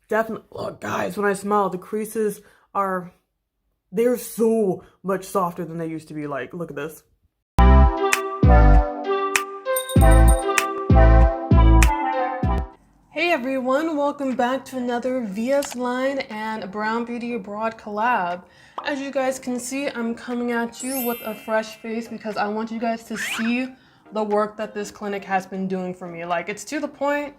definitely, look guys, when I smile, the creases are, they're so much softer than they used to be. Like, look at this. Hey everyone, welcome back to another VS Line and Brown Beauty Abroad collab. As you guys can see, I'm coming at you with a fresh face because I want you guys to see the work that this clinic has been doing for me. Like, it's to the point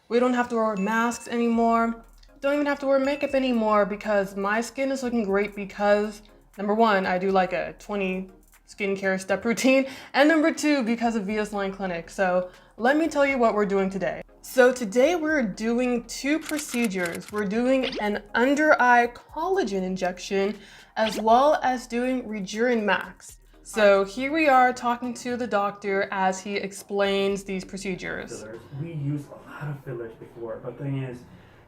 we don't have to wear masks anymore, don't even have to wear makeup anymore because my skin is looking great because, number one, I do like a 20 skincare step routine, and number two, because of VS Line Clinic. So let me tell you what we're doing today. So today we're doing two procedures. We're doing an under eye collagen injection as well as doing Rejuven Max. So here we are talking to the doctor as he explains these procedures. Fillers. We used a lot of fillers before, but the thing is,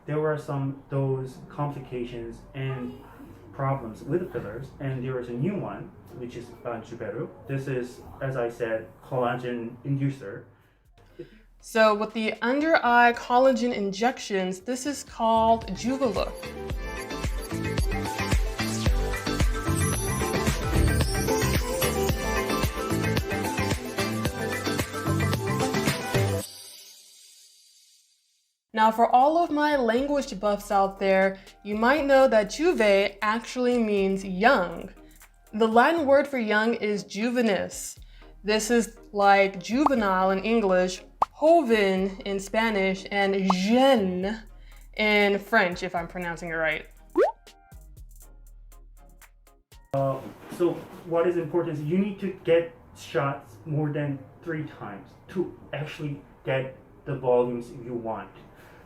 there were those complications and problems with the fillers, and there was a new one, which is yooouuuu. This is, as I said, collagen inducer. So with the under eye collagen injections, this is called yooouuuu. Now, for all of my language buffs out there, you might know that juve actually means young. The Latin word for young is juvenis. This is like juvenile in English, joven in Spanish, and jeune in French, if I'm pronouncing it right. So what is important is you need to get shots more than 3 times to actually get the volumes you want.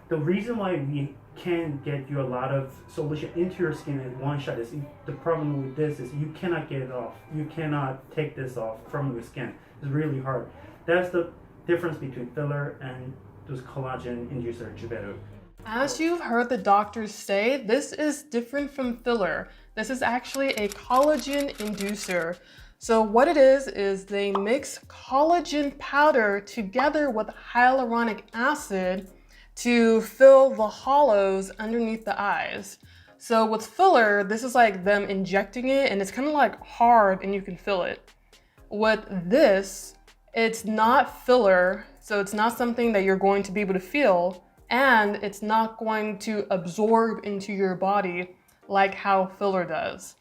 The reason why we can get you a lot of solution into your skin in one shot is the problem with this is you cannot get it off. You cannot take this off from your skin. It's really hard. That's the difference between filler and those collagen inducer yooouuuu. As you've heard the doctors say, this is different from filler. This is actually a collagen inducer. So what it is they mix collagen powder together with hyaluronic acid to fill the hollows underneath the eyes. So with filler, this is like them injecting it and it's kind of like hard and you can feel it. With this, it's not filler, so it's not something that you're going to be able to feel, and it's not going to absorb into your body like how filler does.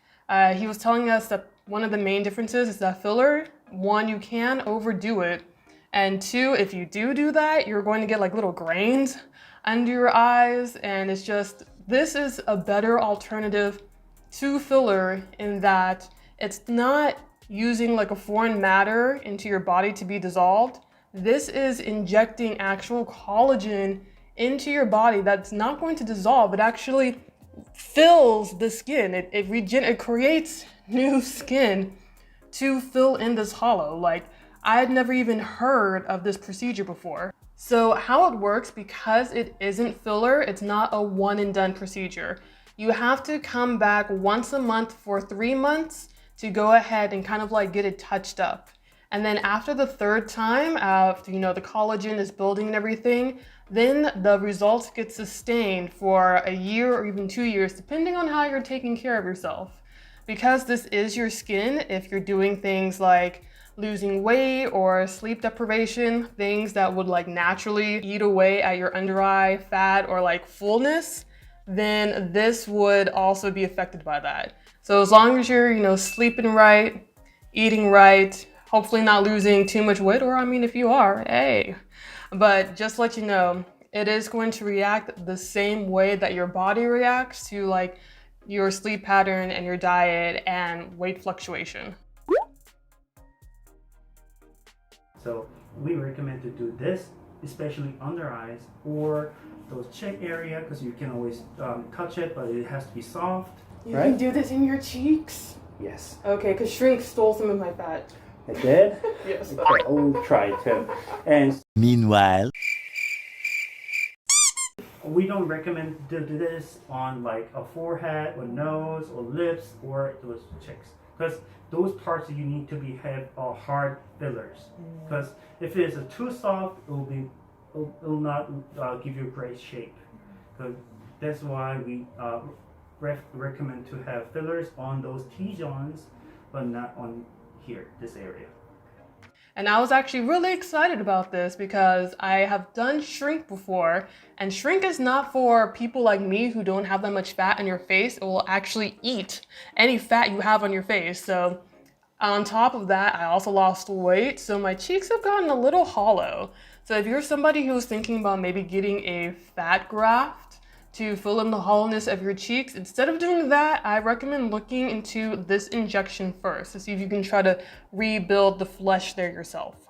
He was telling us that one of the main differences is that filler, one, you can overdo it, and two, if you do that, you're going to get like little grains under your eyes, and it's just, this is a better alternative to filler in that it's not using like a foreign matter into your body to be dissolved. This is injecting actual collagen into your body that's not going to dissolve. It actually fills the skin. It creates new skin to fill in this hollow. Like, I had never even heard of this procedure before. So how it works, because it isn't filler, it's not a one and done procedure. You have to come back once a month for 3 months to go ahead and kind of like get it touched up. And then after the third time, after the collagen is building and everything, then the results get sustained for a year or even 2 years, depending on how you're taking care of yourself. Because this is your skin, if you're doing things like losing weight or sleep deprivation, things that would like naturally eat away at your under eye fat or like fullness, then this would also be affected by that. So as long as you're, sleeping right, eating right, hopefully not losing too much weight, or I mean, if you are, hey. But just to let you know, it is going to react the same way that your body reacts to like your sleep pattern and your diet and weight fluctuation. So we recommend to do this, especially under eyes or those cheek area, because you can always touch it, but it has to be soft. You can do this in your cheeks? Yes. Okay, because Shrink stole some of my fat. I did? Yes. Okay, we'll try to. And Meanwhile, we don't recommend to do this on like a forehead or nose or lips or those cheeks, because those parts you need to have hard fillers. Because if it is too soft, it will not give you a great shape. That's why we recommend to have fillers on those T-zones, but not on here, this area. And I was actually really excited about this because I have done shrink before, and shrink is not for people like me who don't have that much fat on your face. It will actually eat any fat you have on your face. So on top of that, I also lost weight, so my cheeks have gotten a little hollow. So if you're somebody who's thinking about maybe getting a fat graft to fill in the hollowness of your cheeks, instead of doing that, I recommend looking into this injection first to see if you can try to rebuild the flesh there yourself.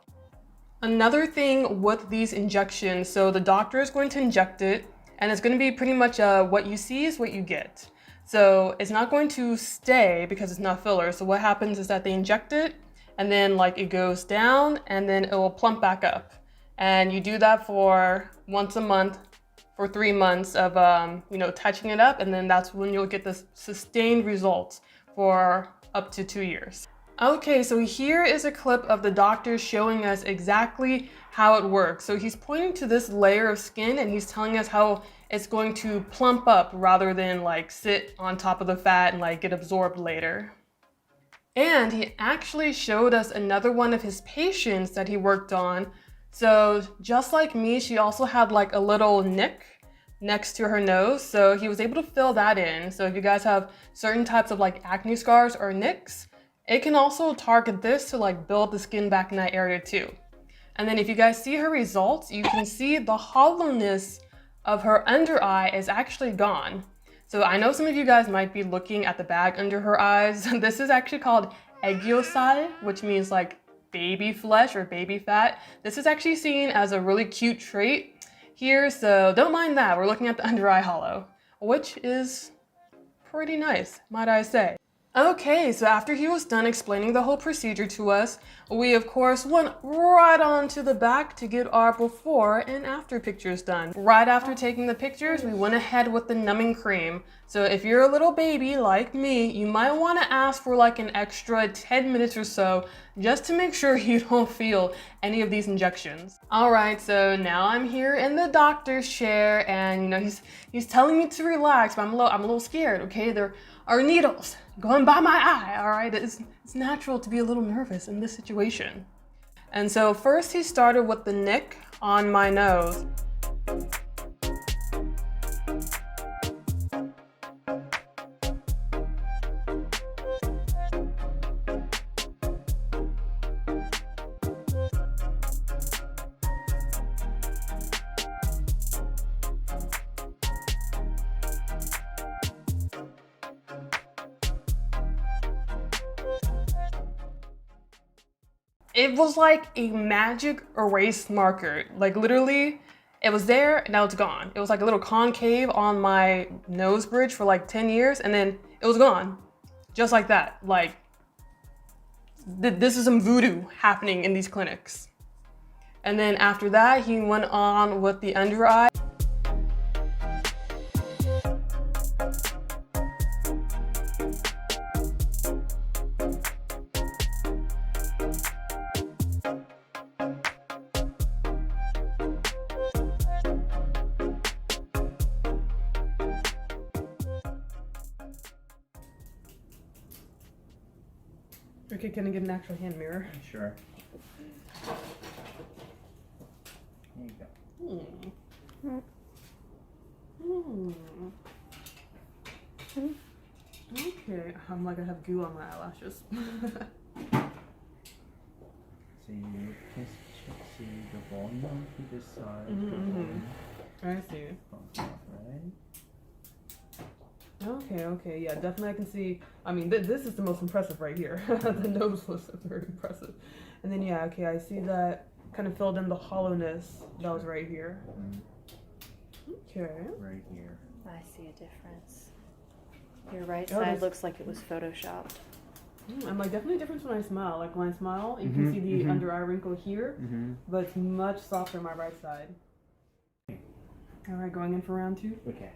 Another thing with these injections, so the doctor is going to inject it, and it's going to be pretty much what you see is what you get. So it's not going to stay because it's not filler. So what happens is that they inject it, and then like it goes down, and then it will plump back up. And you do that for once a month for 3 months of touching it up, and then that's when you'll get the sustained results for up to 2 years. Okay, so here is a clip of the doctor showing us exactly how it works. So he's pointing to this layer of skin and he's telling us how it's going to plump up rather than like sit on top of the fat and like get absorbed later. And he actually showed us another one of his patients that he worked on. So just like me, she also had like a little nick next to her nose. So he was able to fill that in. So if you guys have certain types of like acne scars or nicks, it can also target this to like build the skin back in that area too. And then if you guys see her results, you can see the hollowness of her under eye is actually gone. So I know some of you guys might be looking at the bag under her eyes. This is actually called 애교살, which means like baby flesh or baby fat. This is actually seen as a really cute trait here, so don't mind that. We're looking at the under eye hollow, which is pretty nice, might I say. Okay, so after he was done explaining the whole procedure to us, we of course went right on to the back to get our before and after pictures done. Right after taking the pictures, we went ahead with the numbing cream. So if you're a little baby like me, you might want to ask for like an extra 10 minutes or so just to make sure you don't feel any of these injections. All right, so now I'm here in the doctor's chair and he's telling me to relax, but I'm a little scared, okay? There are needles going by my eye, all right? It's natural to be a little nervous in this situation. And so first he started with the nick on my nose. It was like a magic erase marker. Like literally, it was there and now it's gone. It was like a little concave on my nose bridge for like 10 years and then it was gone. Just like that. Like, this is some voodoo happening in these clinics. And then after that, he went on with the under eye. Okay, can I get an actual hand mirror? Sure. There you go. Okay, I'm like I have goo on my eyelashes. So you can see the volume to this side. I see. Right? Okay, yeah, definitely I can see. I mean, this is the most impressive right here. The nose was very impressive. And then, yeah, okay, I see that kind of filled in the hollowness that was right here. Okay. Right here. I see a difference. Your right side looks like it was photoshopped. And like definitely a difference when I smile. Like when I smile, you can see the under eye wrinkle here, but it's much softer on my right side. All right, going in for round 2. Okay.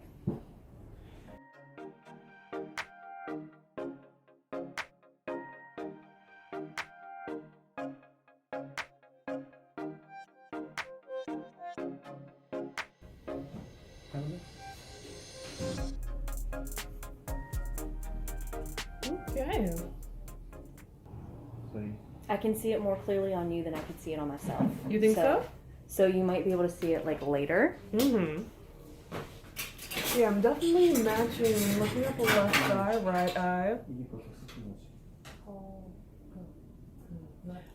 Okay. I can see it more clearly on you than I could see it on myself. You think so? So you might be able to see it like later. Mm-hmm. Yeah, I'm definitely matching, looking at the left eye, right eye.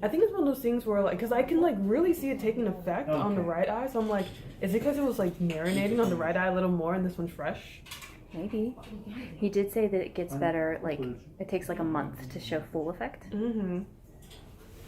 I think it's one of those things where, like, because I can, like, really see it taking effect on the right eye. So I'm like, is it because it was, like, marinating on the right eye a little more and this one's fresh? Maybe. He did say that it gets better, like, it takes like a month to show full effect. Mm-hmm.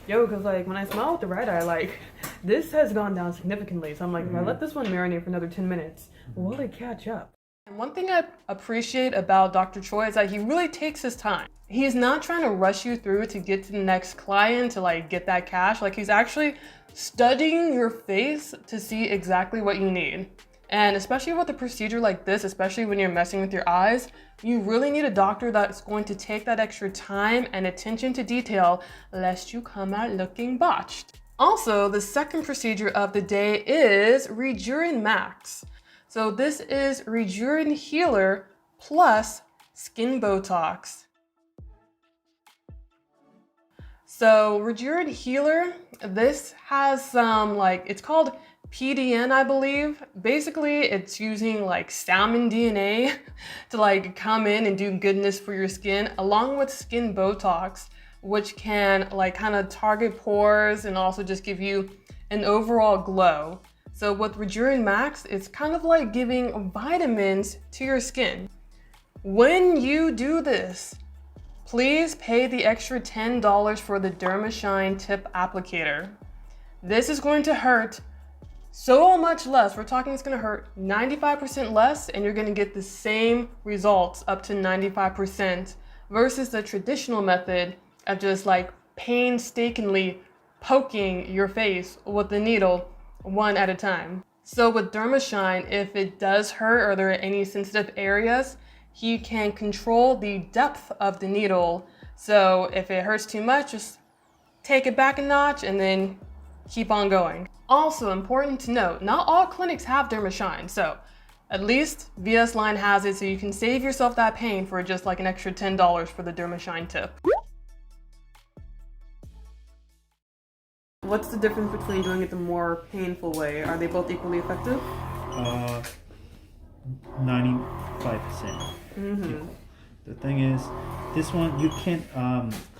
Yo, because, like, when I smile with the right eye, like, this has gone down significantly. So I'm like, if I let this one marinate for another 10 minutes, will it catch up? And one thing I appreciate about Dr. Choi is that he really takes his time. He's not trying to rush you through to get to the next client to, like, get that cash. Like, he's actually studying your face to see exactly what you need. And especially with a procedure like this, especially when you're messing with your eyes, you really need a doctor that's going to take that extra time and attention to detail lest you come out looking botched. Also, the second procedure of the day is Rejurin Max. So this is Rejurin Healer plus Skin Botox. So Rejurin Healer, this has some, like, it's called PDN, I believe. Basically, it's using like salmon DNA to like come in and do goodness for your skin, along with Skin Botox, which can like kind of target pores and also just give you an overall glow. So with Rejurin Max, it's kind of like giving vitamins to your skin. When you do this, please pay the extra $10 for the DermaShine tip applicator. This is going to hurt so much less. We're talking it's going to hurt 95% less, and you're going to get the same results up to 95% versus the traditional method of just like painstakingly poking your face with the needle one at a time. So with DermaShine, if it does hurt or there are any sensitive areas, he can control the depth of the needle. So if it hurts too much, just take it back a notch and then keep on going. Also important to note, not all clinics have DermaShine, so at least VS Line has it, so you can save yourself that pain for just like an extra $10 for the DermaShine tip. What's the difference between doing it the more painful way? Are they both equally effective? 95%. The thing is, this one you can't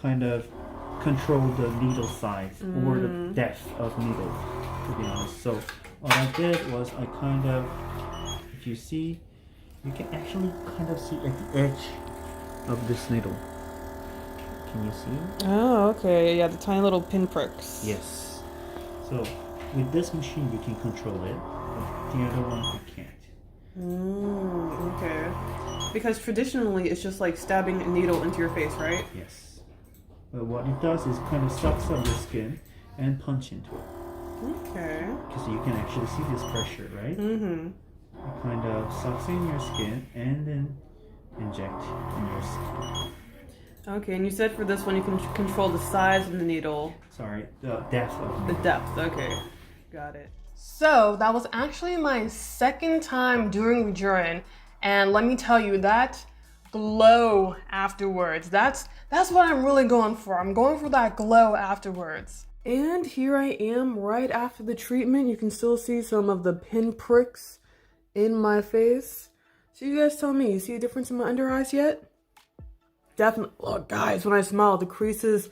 kind of control the needle size or the depth of needle, to be honest. So what I did was I kind of, if you see, you can actually kind of see at the edge of this needle. Can you see? Oh, okay. Yeah, the tiny little pinpricks. Yes. So with this machine you can control it, but the other one you can't. Okay. Because traditionally it's just like stabbing a needle into your face, right? Yes. But what it does is kind of sucks up your skin and punch into it. Okay. Because you can actually see this pressure, right? It kind of sucks in your skin and then inject in your skin. Okay, and you said for this one you can control the size of the needle. Sorry, the depth of the depth. Okay, got it. So that was actually my second time doing Rejurin, and let me tell you, that glow afterwards, that's what I'm really going for. I'm going for that glow afterwards. And here I am right after the treatment. You can still see some of the pinpricks in my face. So you guys tell me, you see a difference in my under eyes yet? Definitely. Look, guys, when I smile, the creases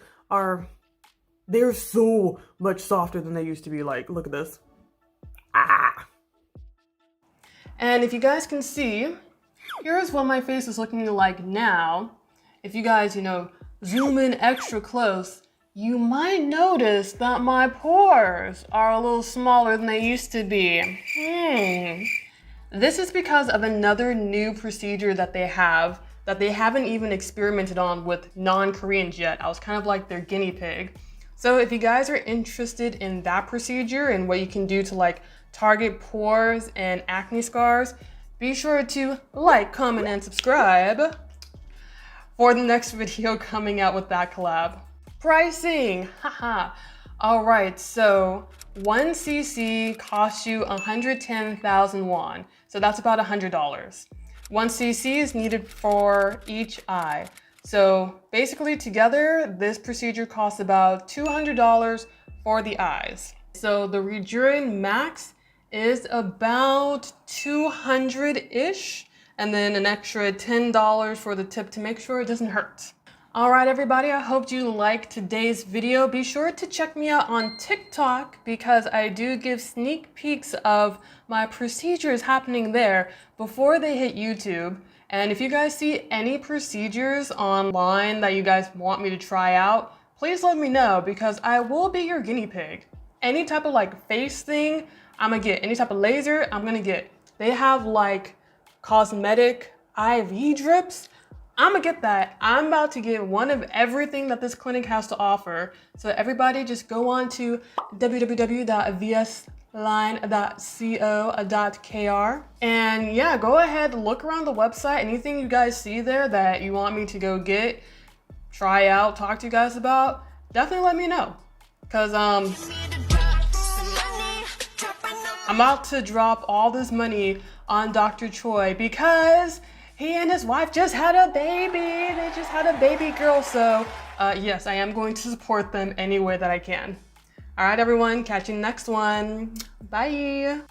they're so much softer than they used to be. Like, look at this. Ah! And if you guys can see, here's what my face is looking like now. If you guys, zoom in extra close, you might notice that my pores are a little smaller than they used to be. This is because of another new procedure that they have that they haven't even experimented on with non-Koreans yet. I was kind of like their guinea pig. So if you guys are interested in that procedure and what you can do to like target pores and acne scars, be sure to like, comment, and subscribe for the next video coming out with that collab. Pricing, haha. All right, so 1 cc costs you 110,000 won. So that's about $100. 1 cc is needed for each eye. So basically together, this procedure costs about $200 for the eyes. So the Rejurin Max is about 200-ish, and then an extra $10 for the tip to make sure it doesn't hurt. All right, everybody, I hope you liked today's video. Be sure to check me out on TikTok because I do give sneak peeks of my procedures happening there before they hit YouTube. And if you guys see any procedures online that you guys want me to try out, please let me know because I will be your guinea pig. Any type of like face thing, I'm gonna get. Any type of laser, I'm gonna get. They have like cosmetic IV drips. I'm gonna get that. I'm about to get one of everything that this clinic has to offer. So everybody just go on to www.vsline.co.kr and yeah, go ahead, look around the website. Anything you guys see there that you want me to go get, try out, talk to you guys about, definitely let me know. Cause I'm about to drop all this money on Dr. Choi because he and his wife just had a baby. They just had a baby girl. So yes, I am going to support them any way that I can. All right, everyone, catch you next one. Bye.